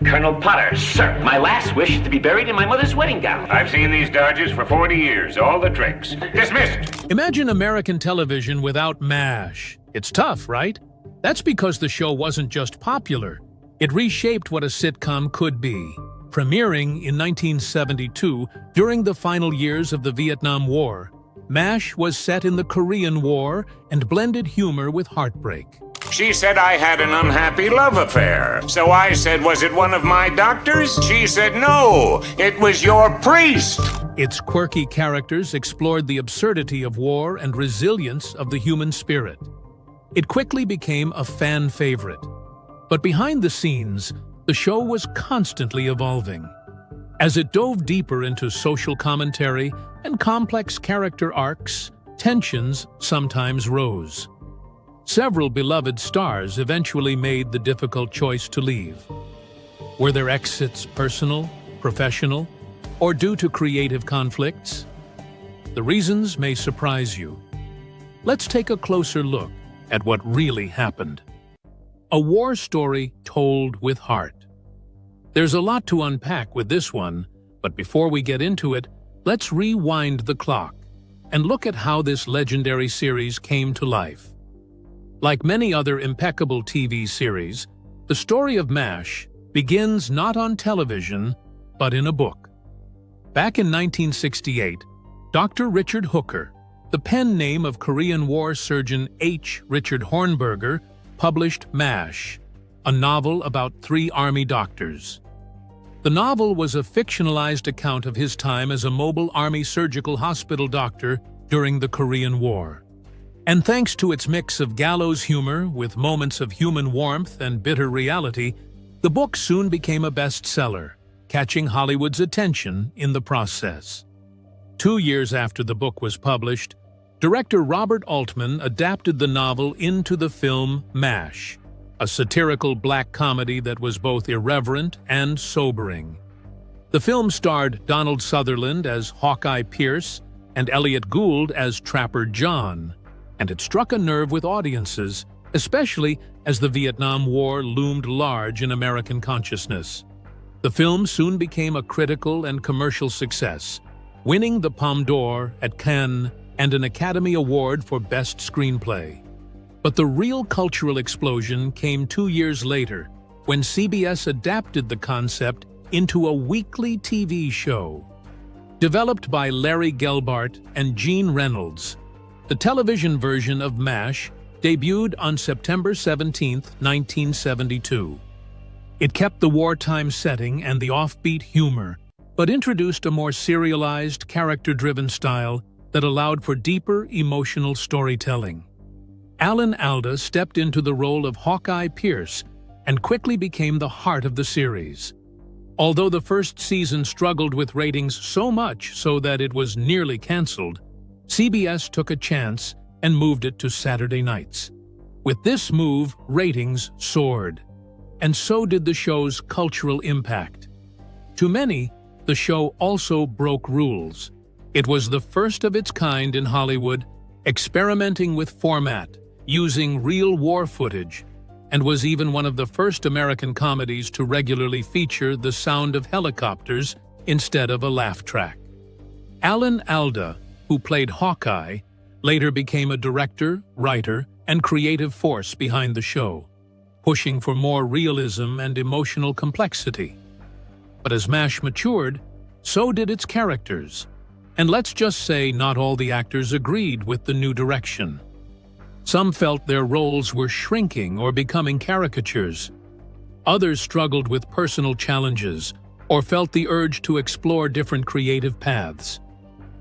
Colonel Potter, sir, my last wish is to be buried in my mother's wedding gown. I've seen these Dodgers for 40 years, all the tricks. Dismissed! Imagine American television without MASH. It's tough, right? That's because the show wasn't just popular. It reshaped what a sitcom could be. Premiering in 1972, during the final years of the Vietnam War, MASH was set in the Korean War and blended humor with heartbreak. She said I had an unhappy love affair. So I said, was it one of my doctors? She said, no, it was your priest. Its quirky characters explored the absurdity of war and resilience of the human spirit. It quickly became a fan favorite. But behind the scenes, the show was constantly evolving. As it dove deeper into social commentary and complex character arcs, tensions sometimes rose. Several beloved stars eventually made the difficult choice to leave. Were their exits personal, professional, or due to creative conflicts? The reasons may surprise you. Let's take a closer look at what really happened. A war story told with heart. There's a lot to unpack with this one, but before we get into it, let's rewind the clock and look at how this legendary series came to life. Like many other impeccable TV series, the story of MASH begins not on television, but in a book. Back in 1968, Dr. Richard Hooker, the pen name of Korean War surgeon H. Richard Hornberger, published MASH, a novel about 3 Army doctors. The novel was a fictionalized account of his time as a mobile Army surgical hospital doctor during the Korean War. And thanks to its mix of gallows humor with moments of human warmth and bitter reality, the book soon became a bestseller, catching Hollywood's attention in the process. 2 years after the book was published, director Robert Altman adapted the novel into the film MASH, a satirical black comedy that was both irreverent and sobering. The film starred Donald Sutherland as Hawkeye Pierce and Elliot Gould as Trapper John, and it struck a nerve with audiences, especially as the Vietnam War loomed large in American consciousness. The film soon became a critical and commercial success, winning the Palme d'Or at Cannes and an Academy Award for Best Screenplay. But the real cultural explosion came 2 years later, when CBS adapted the concept into a weekly TV show. Developed by Larry Gelbart and Gene Reynolds, the television version of MASH debuted on September 17, 1972. It kept the wartime setting and the offbeat humor, but introduced a more serialized, character-driven style that allowed for deeper emotional storytelling. Alan Alda stepped into the role of Hawkeye Pierce and quickly became the heart of the series. Although the first season struggled with ratings so much so that it was nearly canceled, CBS took a chance and moved it to Saturday nights. With this move, ratings soared, and so did the show's cultural impact. To many, the show also broke rules. It was the first of its kind in Hollywood, experimenting with format, using real war footage, and was even one of the first American comedies to regularly feature the sound of helicopters instead of a laugh track. Alan Alda, who played Hawkeye, later became a director, writer, and creative force behind the show, pushing for more realism and emotional complexity. But as MASH matured, so did its characters. And let's just say not all the actors agreed with the new direction. Some felt their roles were shrinking or becoming caricatures. Others struggled with personal challenges or felt the urge to explore different creative paths.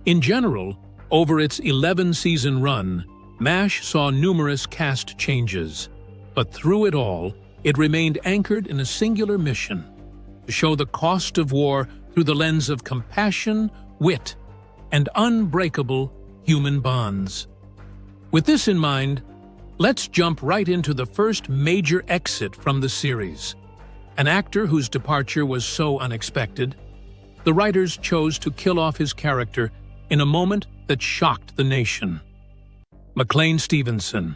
In general, over its 11-season run, MASH saw numerous cast changes, but through it all, it remained anchored in a singular mission: to show the cost of war through the lens of compassion, wit, and unbreakable human bonds. With this in mind, let's jump right into the first major exit from the series. An actor whose departure was so unexpected, the writers chose to kill off his character in a moment that shocked the nation. McLean Stevenson.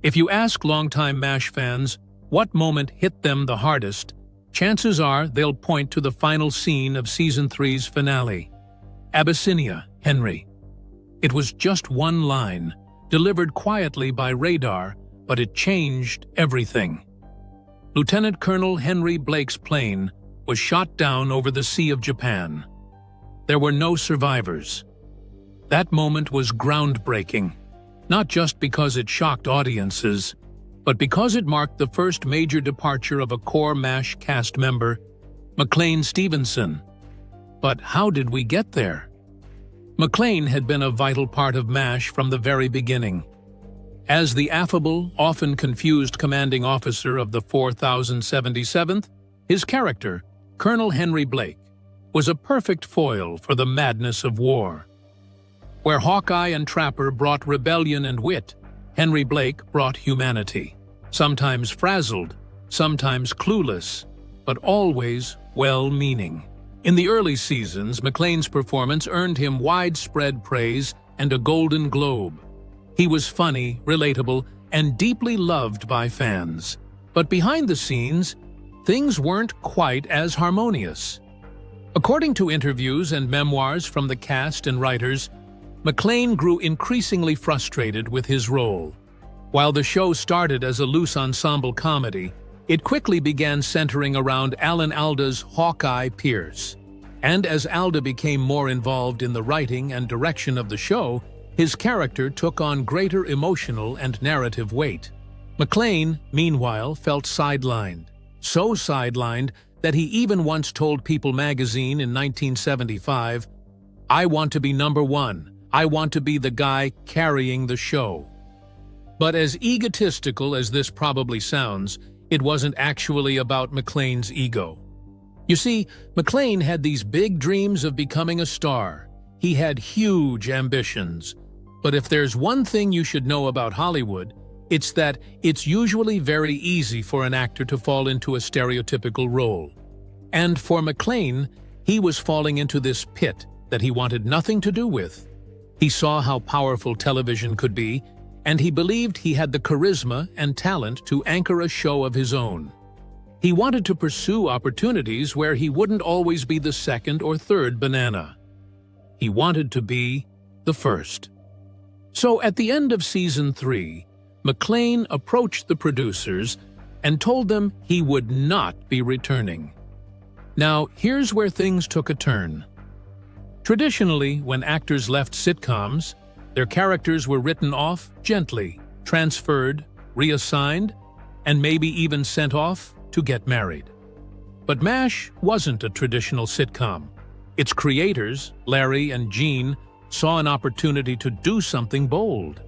If you ask longtime MASH fans what moment hit them the hardest, chances are they'll point to the final scene of Season 3's finale. Abyssinia, Henry. It was just one line, delivered quietly by radar, but it changed everything. Lieutenant Colonel Henry Blake's plane was shot down over the Sea of Japan. There were no survivors. That moment was groundbreaking, not just because it shocked audiences, but because it marked the first major departure of a core MASH cast member, McLean Stevenson. But how did we get there? McLean had been a vital part of MASH from the very beginning. As the affable, often confused commanding officer of the 4077th, his character, Colonel Henry Blake, was a perfect foil for the madness of war. Where Hawkeye and Trapper brought rebellion and wit, Henry Blake brought humanity, sometimes frazzled, sometimes clueless, but always well-meaning. In the early seasons, McLean's performance earned him widespread praise and a Golden Globe. He was funny, relatable, and deeply loved by fans. But behind the scenes, things weren't quite as harmonious. According to interviews and memoirs from the cast and writers, McLean grew increasingly frustrated with his role. While the show started as a loose ensemble comedy, it quickly began centering around Alan Alda's Hawkeye Pierce. And as Alda became more involved in the writing and direction of the show, his character took on greater emotional and narrative weight. McLean, meanwhile, felt sidelined. So sidelined that he even once told People magazine in 1975, "I want to be number one. I want to be the guy carrying the show." But as egotistical as this probably sounds, it wasn't actually about McLean's ego. You see, McLean had these big dreams of becoming a star. He had huge ambitions. But if there's one thing you should know about Hollywood, it's that it's usually very easy for an actor to fall into a stereotypical role. And for McLean, he was falling into this pit that he wanted nothing to do with. He saw how powerful television could be, and he believed he had the charisma and talent to anchor a show of his own. He wanted to pursue opportunities where he wouldn't always be the second or third banana. He wanted to be the first. So at the end of Season 3, McLean approached the producers and told them he would not be returning. Now, here's where things took a turn. Traditionally, when actors left sitcoms, their characters were written off gently, transferred, reassigned, and maybe even sent off to get married. But MASH wasn't a traditional sitcom. Its creators, Larry and Gene, saw an opportunity to do something bold.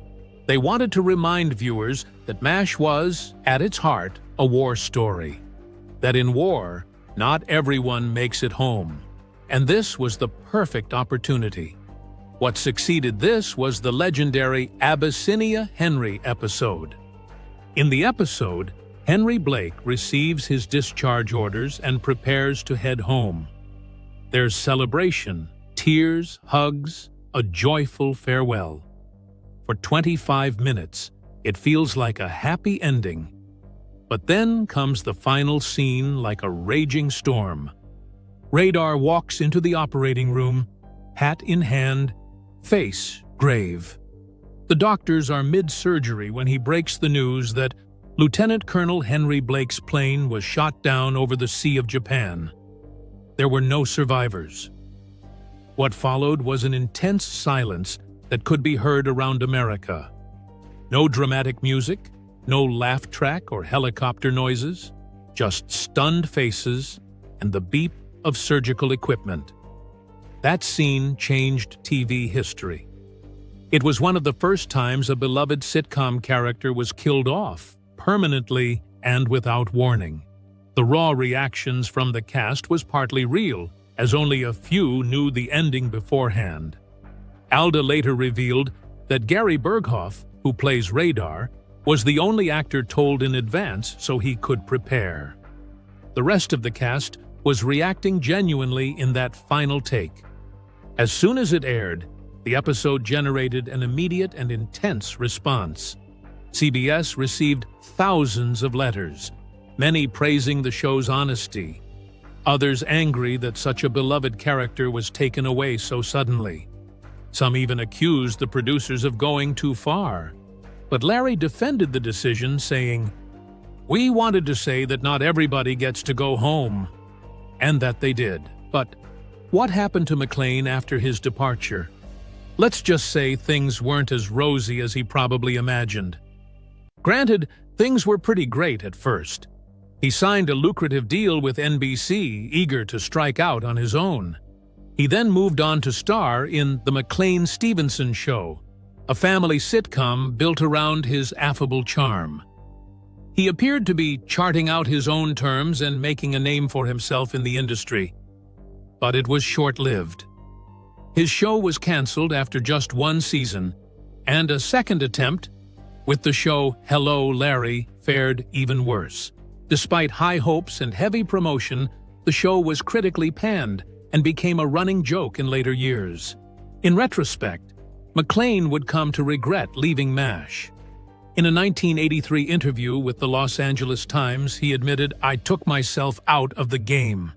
They wanted to remind viewers that MASH was, at its heart, a war story. That in war, not everyone makes it home. And this was the perfect opportunity. What succeeded this was the legendary Abyssinia Henry episode. In the episode, Henry Blake receives his discharge orders and prepares to head home. There's celebration, tears, hugs, a joyful farewell. For 25 minutes, it feels like a happy ending. But then comes the final scene like a raging storm. Radar walks into the operating room, hat in hand, face grave. The doctors are mid-surgery when he breaks the news that Lieutenant Colonel Henry Blake's plane was shot down over the Sea of Japan. There were no survivors. What followed was an intense silence that could be heard around America. No dramatic music, no laugh track or helicopter noises, just stunned faces and the beep of surgical equipment. That scene changed TV history. It was one of the first times a beloved sitcom character was killed off, permanently and without warning. The raw reactions from the cast was partly real, as only a few knew the ending beforehand. Alda later revealed that Gary Burghoff, who plays Radar, was the only actor told in advance so he could prepare. The rest of the cast was reacting genuinely in that final take. As soon as it aired, the episode generated an immediate and intense response. CBS received thousands of letters, many praising the show's honesty, others angry that such a beloved character was taken away so suddenly. Some even accused the producers of going too far. But Larry defended the decision, saying, "We wanted to say that not everybody gets to go home." And that they did. But what happened to McLean after his departure? Let's just say things weren't as rosy as he probably imagined. Granted, things were pretty great at first. He signed a lucrative deal with NBC, eager to strike out on his own. He then moved on to star in The McLean Stevenson Show, a family sitcom built around his affable charm. He appeared to be charting out his own terms and making a name for himself in the industry. But it was short-lived. His show was canceled after just one season, and a second attempt with the show Hello, Larry fared even worse. Despite high hopes and heavy promotion, the show was critically panned and became a running joke in later years. In retrospect, McLean would come to regret leaving MASH. In a 1983 interview with the Los Angeles Times, he admitted, "I took myself out of the game."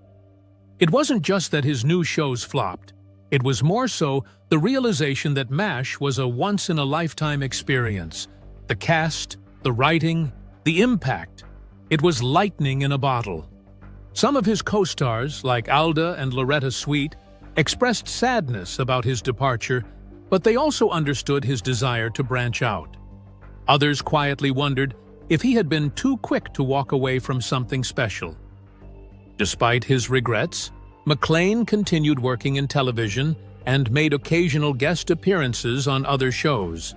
It wasn't just that his new shows flopped. It was more so the realization that MASH was a once-in-a-lifetime experience. The cast, the writing, the impact. It was lightning in a bottle. Some of his co-stars, like Alda and Loretta Sweet, expressed sadness about his departure, but they also understood his desire to branch out. Others quietly wondered if he had been too quick to walk away from something special. Despite his regrets, McLean continued working in television and made occasional guest appearances on other shows.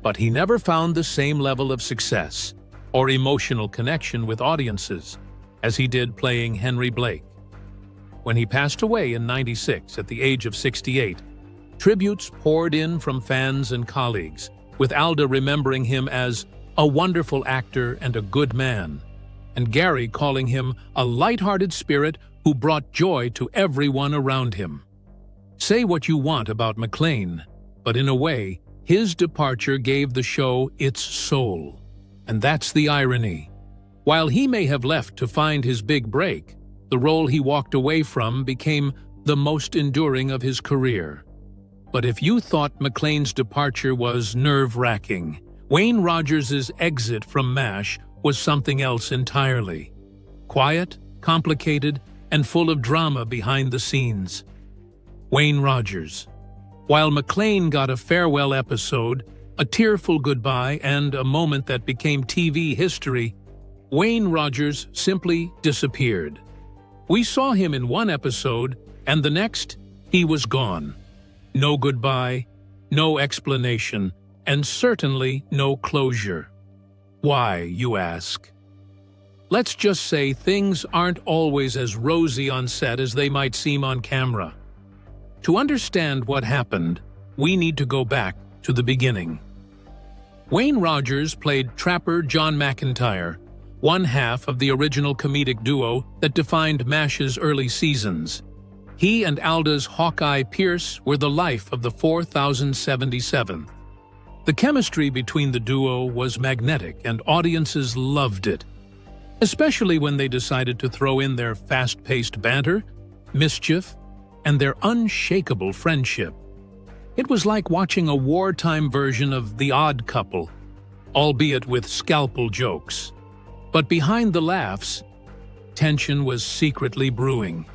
But he never found the same level of success or emotional connection with audiences as he did playing Henry Blake. When he passed away in '96 at the age of 68, tributes poured in from fans and colleagues, with Alda remembering him as a wonderful actor and a good man, and Gary calling him a light-hearted spirit who brought joy to everyone around him. Say what you want about McLean, but in a way, his departure gave the show its soul. And that's the irony. While he may have left to find his big break, the role he walked away from became the most enduring of his career. But if you thought McLean's departure was nerve-wracking, Wayne Rogers' exit from MASH was something else entirely. Quiet, complicated, and full of drama behind the scenes. Wayne Rogers. While McLean got a farewell episode, a tearful goodbye, and a moment that became TV history, Wayne Rogers simply disappeared. We saw him in one episode, and the next, he was gone. No goodbye, no explanation, and certainly no closure. Why, you ask? Let's just say things aren't always as rosy on set as they might seem on camera. To understand what happened, we need to go back to the beginning. Wayne Rogers played Trapper John McIntyre, one half of the original comedic duo that defined MASH's early seasons. He and Alda's Hawkeye Pierce were the life of the 4077th. The chemistry between the duo was magnetic and audiences loved it, especially when they decided to throw in their fast-paced banter, mischief, and their unshakable friendship. It was like watching a wartime version of The Odd Couple, albeit with scalpel jokes. But behind the laughs, tension was secretly brewing.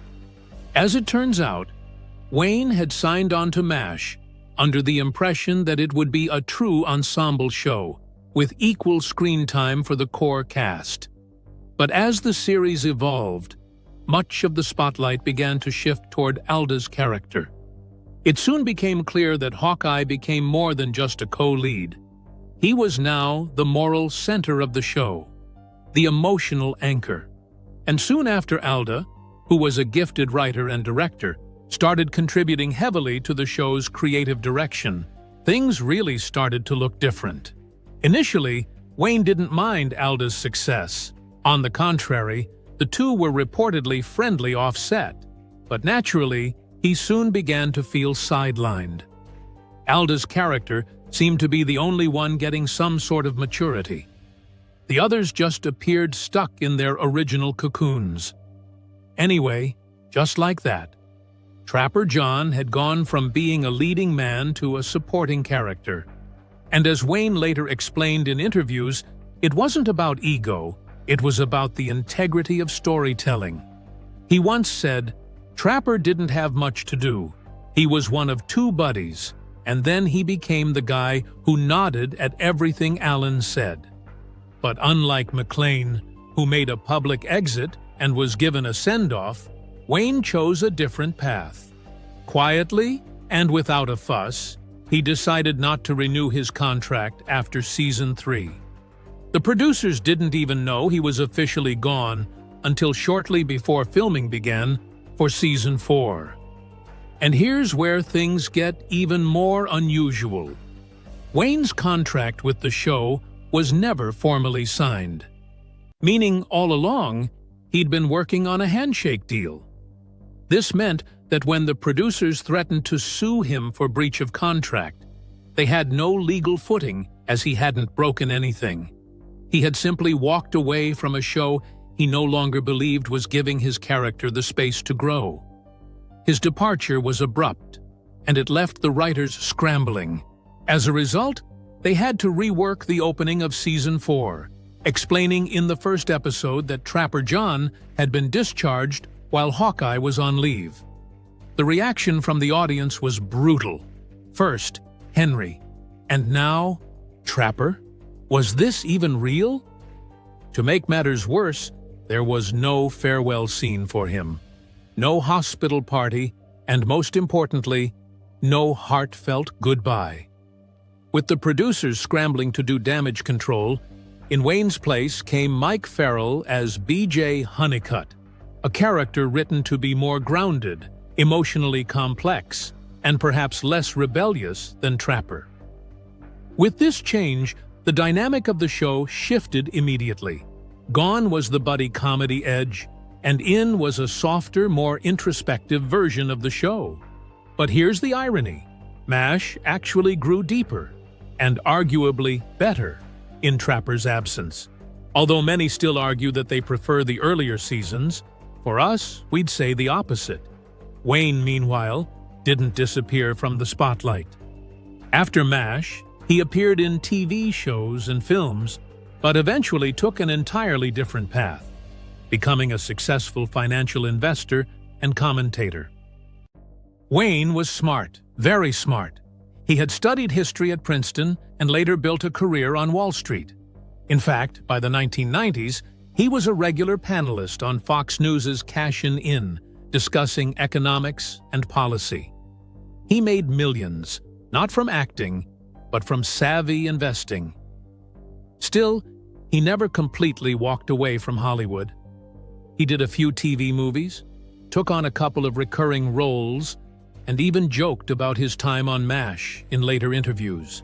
As it turns out, Wayne had signed on to MASH under the impression that it would be a true ensemble show, with equal screen time for the core cast. But as the series evolved, much of the spotlight began to shift toward Alda's character. It soon became clear that Hawkeye became more than just a co-lead. He was now the moral center of the show, the emotional anchor. And soon after Alda, who was a gifted writer and director, started contributing heavily to the show's creative direction, things really started to look different. Initially, Wayne didn't mind Alda's success. On the contrary, the two were reportedly friendly off-set. But naturally, he soon began to feel sidelined. Alda's character seemed to be the only one getting some sort of maturity. The others just appeared stuck in their original cocoons. Anyway, just like that, Trapper John had gone from being a leading man to a supporting character. And as Wayne later explained in interviews, it wasn't about ego, it was about the integrity of storytelling. He once said, "Trapper didn't have much to do. He was one of two buddies, and then he became the guy who nodded at everything Alan said." But unlike McLean, who made a public exit and was given a send-off, Wayne chose a different path. Quietly and without a fuss, he decided not to renew his contract after Season 3. The producers didn't even know he was officially gone until shortly before filming began for Season 4. And here's where things get even more unusual. Wayne's contract with the show was never formally signed, meaning all along he'd been working on a handshake deal. This meant that when the producers threatened to sue him for breach of contract, they had no legal footing as he hadn't broken anything. He had simply walked away from a show he no longer believed was giving his character the space to grow. His departure was abrupt, and it left the writers scrambling. As a result, they had to rework the opening of Season 4, explaining in the first episode that Trapper John had been discharged while Hawkeye was on leave. The reaction from the audience was brutal. First, Henry, and now, Trapper? Was this even real? To make matters worse, there was no farewell scene for him. No hospital party, and most importantly, no heartfelt goodbye. With the producers scrambling to do damage control, in Wayne's place came Mike Farrell as B.J. Honeycutt, a character written to be more grounded, emotionally complex, and perhaps less rebellious than Trapper. With this change, the dynamic of the show shifted immediately. Gone was the buddy comedy edge, and in was a softer, more introspective version of the show. But here's the irony. MASH actually grew deeper, and arguably better, in Trapper's absence. Although many still argue that they prefer the earlier seasons, for us, we'd say the opposite. Wayne, meanwhile, didn't disappear from the spotlight. After MASH, he appeared in TV shows and films, but eventually took an entirely different path, becoming a successful financial investor and commentator. Wayne was smart, very smart. He had studied history at Princeton and later built a career on Wall Street. In fact, by the 1990s, he was a regular panelist on Fox News' Cashin' In, discussing economics and policy. He made millions, not from acting, but from savvy investing. Still, he never completely walked away from Hollywood. He did a few TV movies, took on a couple of recurring roles, and even joked about his time on MASH in later interviews.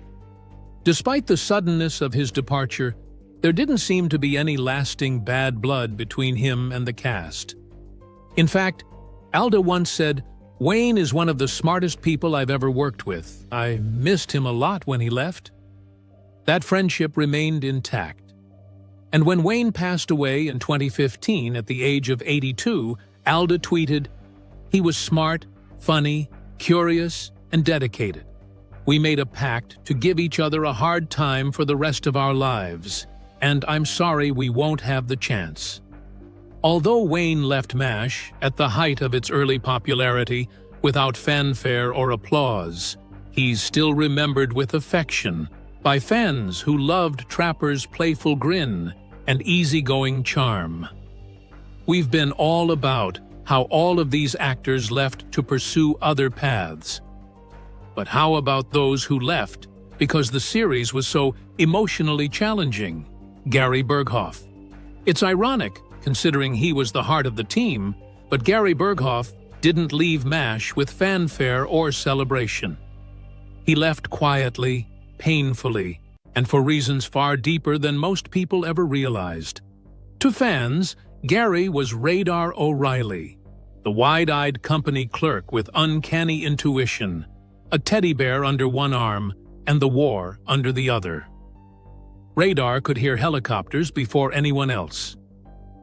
Despite the suddenness of his departure, there didn't seem to be any lasting bad blood between him and the cast. In fact, Alda once said, "Wayne is one of the smartest people I've ever worked with. I missed him a lot when he left." That friendship remained intact. And when Wayne passed away in 2015 at the age of 82, Alda tweeted, "He was smart, funny, curious, and dedicated. We made a pact to give each other a hard time for the rest of our lives, and I'm sorry we won't have the chance." Although Wayne left MASH at the height of its early popularity without fanfare or applause, he's still remembered with affection by fans who loved Trapper's playful grin and easygoing charm. We've been all about how all of these actors left to pursue other paths. But how about those who left because the series was so emotionally challenging? Gary Burghoff. It's ironic, considering he was the heart of the team, but Gary Burghoff didn't leave MASH with fanfare or celebration. He left quietly, painfully, and for reasons far deeper than most people ever realized. To fans, Gary was Radar O'Reilly, the wide-eyed company clerk with uncanny intuition, a teddy bear under one arm and the war under the other. Radar could hear helicopters before anyone else.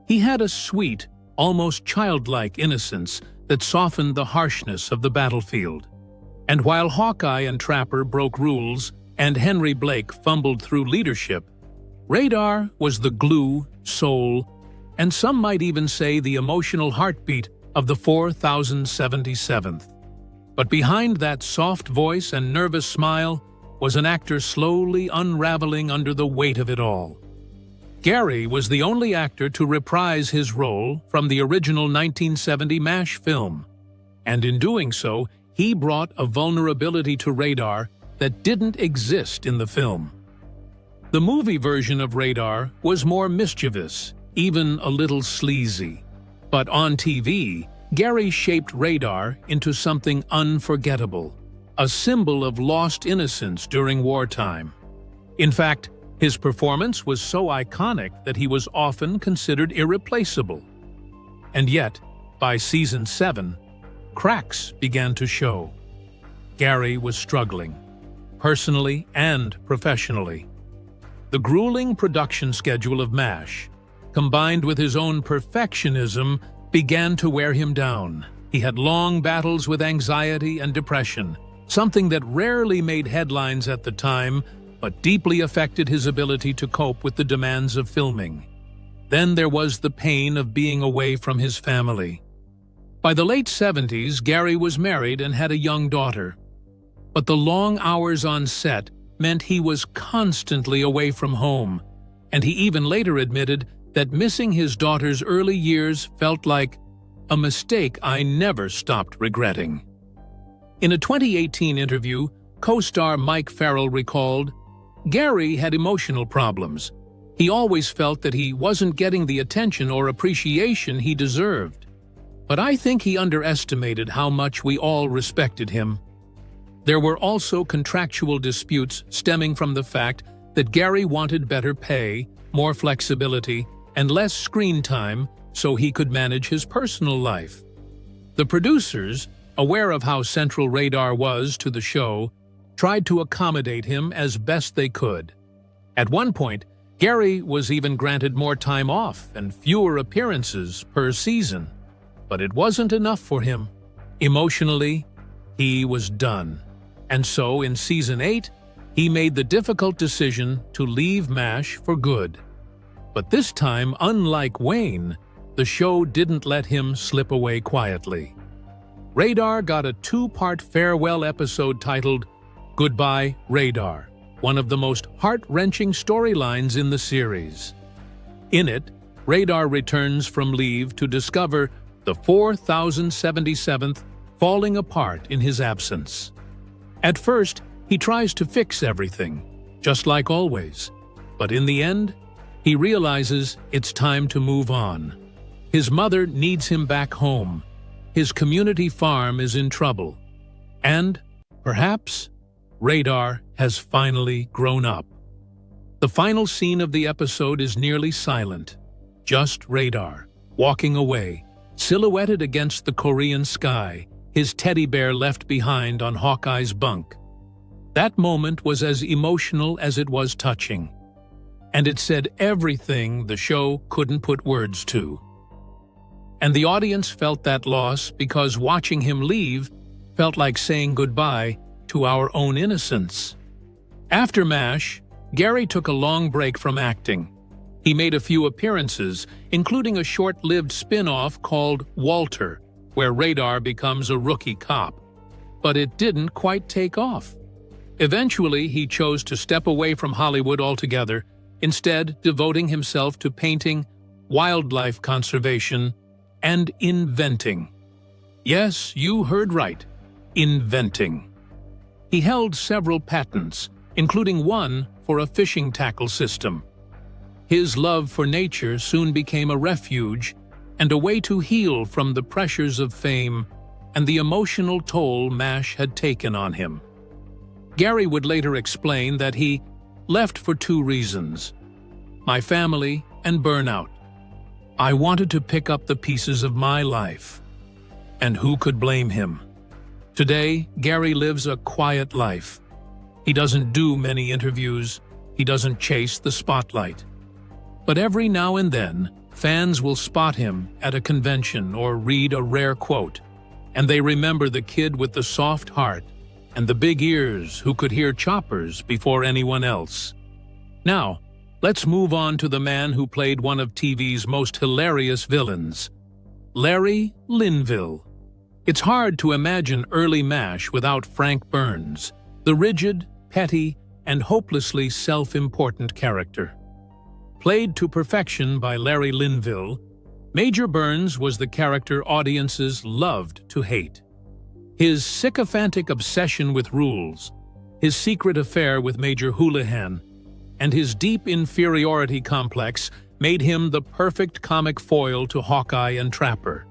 He had a sweet almost childlike innocence that softened the harshness of the battlefield. And while Hawkeye and Trapper broke rules and Henry Blake fumbled through leadership, Radar was the glue, soul, and some might even say the emotional heartbeat of the 4077th. But behind that soft voice and nervous smile was an actor slowly unraveling under the weight of it all. Gary was the only actor to reprise his role from the original 1970 MASH film, and in doing so, he brought a vulnerability to Radar that didn't exist in the film. The movie version of Radar was more mischievous, even a little sleazy. But on TV, Gary shaped Radar into something unforgettable, a symbol of lost innocence during wartime. In fact, his performance was so iconic that he was often considered irreplaceable. And yet, by season 7, cracks began to show. Gary was struggling, personally and professionally. The grueling production schedule of MASH, combined with his own perfectionism, began to wear him down. He had long battles with anxiety and depression, something that rarely made headlines at the time, but deeply affected his ability to cope with the demands of filming. Then there was the pain of being away from his family. By the late 70s, Gary was married and had a young daughter. But the long hours on set meant he was constantly away from home, and he even later admitted that missing his daughter's early years felt like a mistake I never stopped regretting. In a 2018 interview, co-star Mike Farrell recalled, "Gary had emotional problems. He always felt that he wasn't getting the attention or appreciation he deserved. But I think he underestimated how much we all respected him." There were also contractual disputes stemming from the fact that Gary wanted better pay, more flexibility, and less screen time so he could manage his personal life. The producers, aware of how central Radar was to the show, tried to accommodate him as best they could. At one point, Gary was even granted more time off and fewer appearances per season. But it wasn't enough for him. Emotionally, he was done. And so, in Season 8, he made the difficult decision to leave MASH for good. But this time, unlike Wayne, the show didn't let him slip away quietly. Radar got a 2-part farewell episode titled Goodbye, Radar, one of the most heart-wrenching storylines in the series. In it, Radar returns from leave to discover the 4077th falling apart in his absence. At first, he tries to fix everything, just like always. But in the end, he realizes it's time to move on. His mother needs him back home. His community farm is in trouble. And, perhaps, Radar has finally grown up. The final scene of the episode is nearly silent. Just Radar, walking away, silhouetted against the Korean sky, his teddy bear left behind on Hawkeye's bunk. That moment was as emotional as it was touching, and it said everything the show couldn't put words to. And the audience felt that loss because watching him leave felt like saying goodbye to our own innocence. After MASH, Gary took a long break from acting. He made a few appearances, including a short-lived spin-off called Walter, where Radar becomes a rookie cop. But it didn't quite take off. Eventually, he chose to step away from Hollywood altogether, instead devoting himself to painting, wildlife conservation, and inventing. Yes, you heard right, inventing. He held several patents, including one for a fishing tackle system. His love for nature soon became a refuge and a way to heal from the pressures of fame and the emotional toll MASH had taken on him. Gary would later explain that he left for 2 reasons: my family and burnout. I wanted to pick up the pieces of my life. And who could blame him? Today, Gary lives a quiet life. He doesn't do many interviews. He doesn't chase the spotlight. But every now and then, fans will spot him at a convention or read a rare quote, and they remember the kid with the soft heart and the big ears who could hear choppers before anyone else. Now, let's move on to the man who played one of TV's most hilarious villains, Larry Linville. It's hard to imagine early MASH without Frank Burns, the rigid, petty, and hopelessly self-important character. Played to perfection by Larry Linville, Major Burns was the character audiences loved to hate. His sycophantic obsession with rules, his secret affair with Major Houlihan, and his deep inferiority complex made him the perfect comic foil to Hawkeye and Trapper.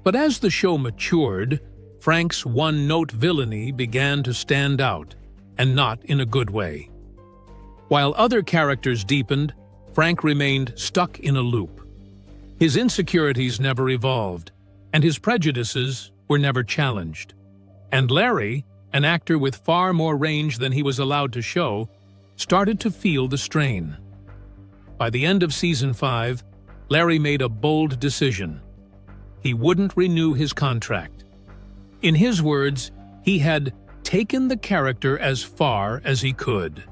But as the show matured, Frank's one-note villainy began to stand out, and not in a good way. While other characters deepened, Frank remained stuck in a loop. His insecurities never evolved, and his prejudices were never challenged. And Larry, an actor with far more range than he was allowed to show, started to feel the strain. By the end of Season 5, Larry made a bold decision. He wouldn't renew his contract. In his words, he had taken the character as far as he could.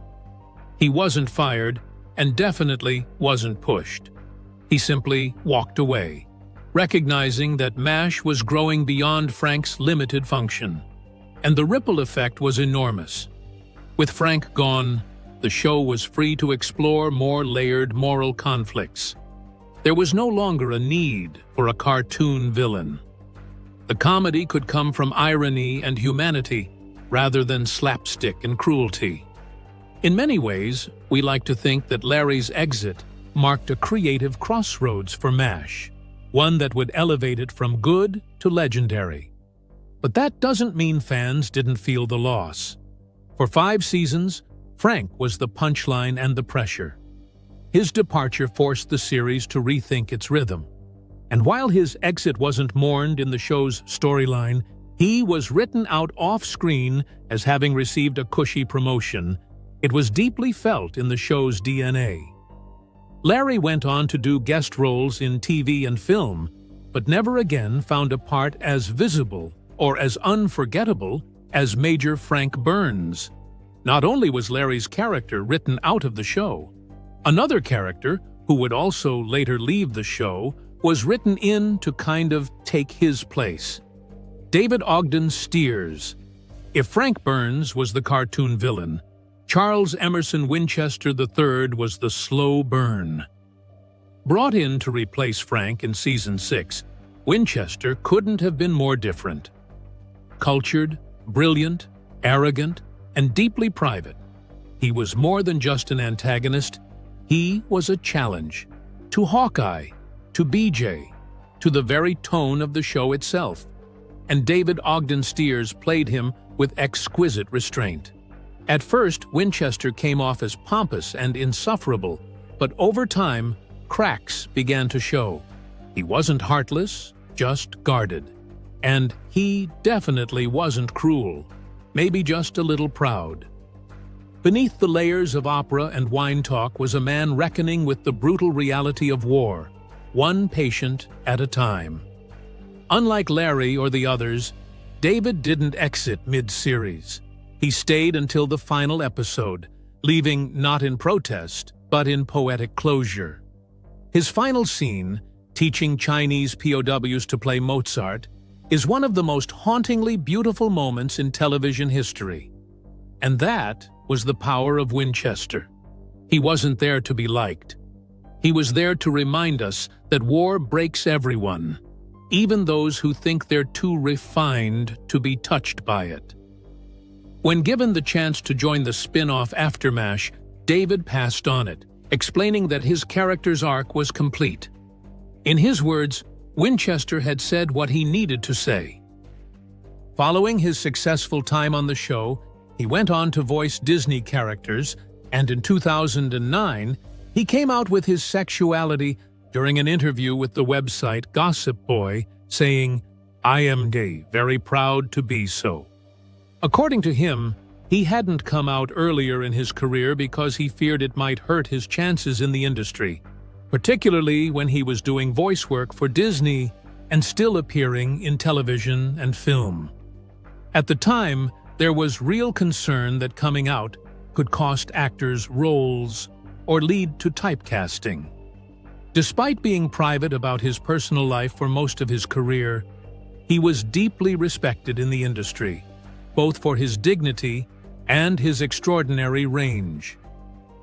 He wasn't fired, and definitely wasn't pushed. He simply walked away, recognizing that MASH was growing beyond Frank's limited function. And the ripple effect was enormous. With Frank gone, the show was free to explore more layered moral conflicts. There was no longer a need for a cartoon villain. The comedy could come from irony and humanity, rather than slapstick and cruelty. In many ways, we like to think that Larry's exit marked a creative crossroads for MASH, one that would elevate it from good to legendary. But that doesn't mean fans didn't feel the loss. For 5 seasons, Frank was the punchline and the pressure. His departure forced the series to rethink its rhythm. And while his exit wasn't mourned in the show's storyline, he was written out off-screen as having received a cushy promotion. It was deeply felt in the show's DNA. Larry went on to do guest roles in TV and film, but never again found a part as visible or as unforgettable as Major Frank Burns. Not only was Larry's character written out of the show, another character, who would also later leave the show, was written in to kind of take his place. David Ogden Stiers. If Frank Burns was the cartoon villain, Charles Emerson Winchester III was the slow burn. Brought in to replace Frank in Season 6, Winchester couldn't have been more different. Cultured, brilliant, arrogant, and deeply private, he was more than just an antagonist. He was a challenge to Hawkeye, to BJ, to the very tone of the show itself. And David Ogden Stiers played him with exquisite restraint. At first, Winchester came off as pompous and insufferable, but over time, cracks began to show. He wasn't heartless, just guarded. And he definitely wasn't cruel, maybe just a little proud. Beneath the layers of opera and wine talk was a man reckoning with the brutal reality of war, one patient at a time. Unlike Larry or the others, David didn't exit mid-series. He stayed until the final episode, leaving not in protest, but in poetic closure. His final scene, teaching Chinese POWs to play Mozart, is one of the most hauntingly beautiful moments in television history. And that was the power of Winchester. He wasn't there to be liked. He was there to remind us that war breaks everyone, even those who think they're too refined to be touched by it. When given the chance to join the spin-off after MASH, David passed on it, explaining that his character's arc was complete. In his words, Winchester had said what he needed to say. Following his successful time on the show, he went on to voice Disney characters, and in 2009, he came out with his sexuality during an interview with the website Gossip Boy, saying, "I am gay, very proud to be so." According to him, he hadn't come out earlier in his career because he feared it might hurt his chances in the industry. particularly when he was doing voice work for Disney and still appearing in television and film. At the time, there was real concern that coming out could cost actors roles or lead to typecasting. Despite being private about his personal life for most of his career, he was deeply respected in the industry, both for his dignity and his extraordinary range.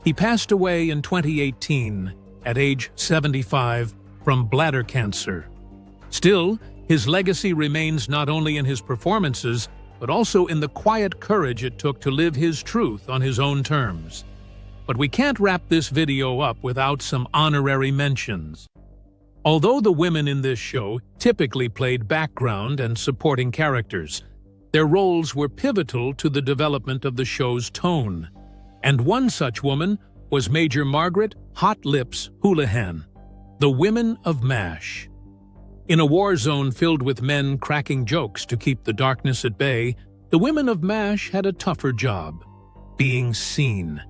He passed away in 2018 at age 75 from bladder cancer. Still, his legacy remains not only in his performances, but also in the quiet courage it took to live his truth on his own terms. But we can't wrap this video up without some honorary mentions. Although the women in this show typically played background and supporting characters, their roles were pivotal to the development of the show's tone. And one such woman was Major Margaret "Hot Lips" Houlihan, the Women of MASH. In a war zone filled with men cracking jokes to keep the darkness at bay, the women of MASH had a tougher job: being seen.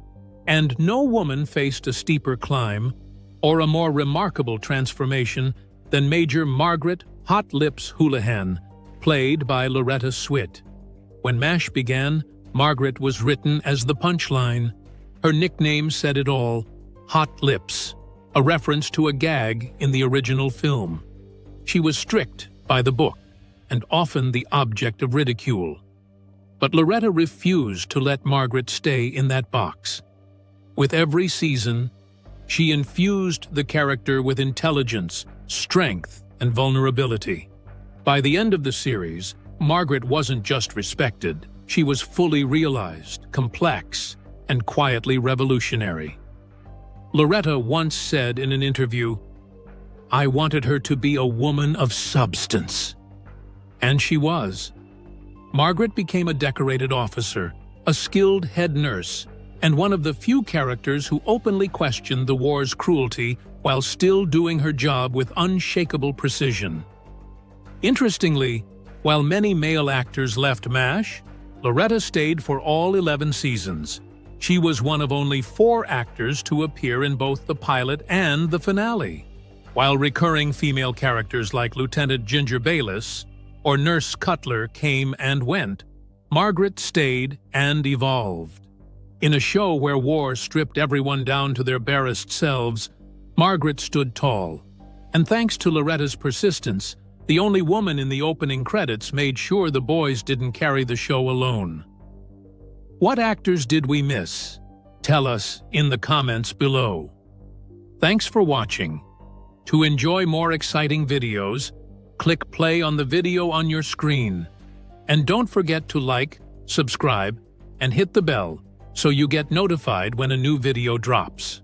And no woman faced a steeper climb or a more remarkable transformation than Major Margaret "Hot Lips" Houlihan, played by Loretta Swit. When MASH began, Margaret was written as the punchline. Her nickname said it all: Hot Lips, a reference to a gag in the original film. She was strict by the book and often the object of ridicule. But Loretta refused to let Margaret stay in that box. With every season, she infused the character with intelligence, strength, and vulnerability. By the end of the series, Margaret wasn't just respected, she was fully realized, complex, and quietly revolutionary. Loretta once said in an interview, "I wanted her to be a woman of substance." And she was. Margaret became a decorated officer, a skilled head nurse, and one of the few characters who openly questioned the war's cruelty while still doing her job with unshakable precision. Interestingly, while many male actors left MASH, Loretta stayed for all 11 seasons. She was one of only 4 actors to appear in both the pilot and the finale. While recurring female characters like Lieutenant Ginger Bayliss or Nurse Cutler came and went, Margaret stayed and evolved. In a show where war stripped everyone down to their barest selves, Margaret stood tall. And thanks to Loretta's persistence, the only woman in the opening credits made sure the boys didn't carry the show alone. What actors did we miss? Tell us in the comments below. Thanks for watching. To enjoy more exciting videos, click play on the video on your screen. And don't forget to like, subscribe, and hit the bell so you get notified when a new video drops.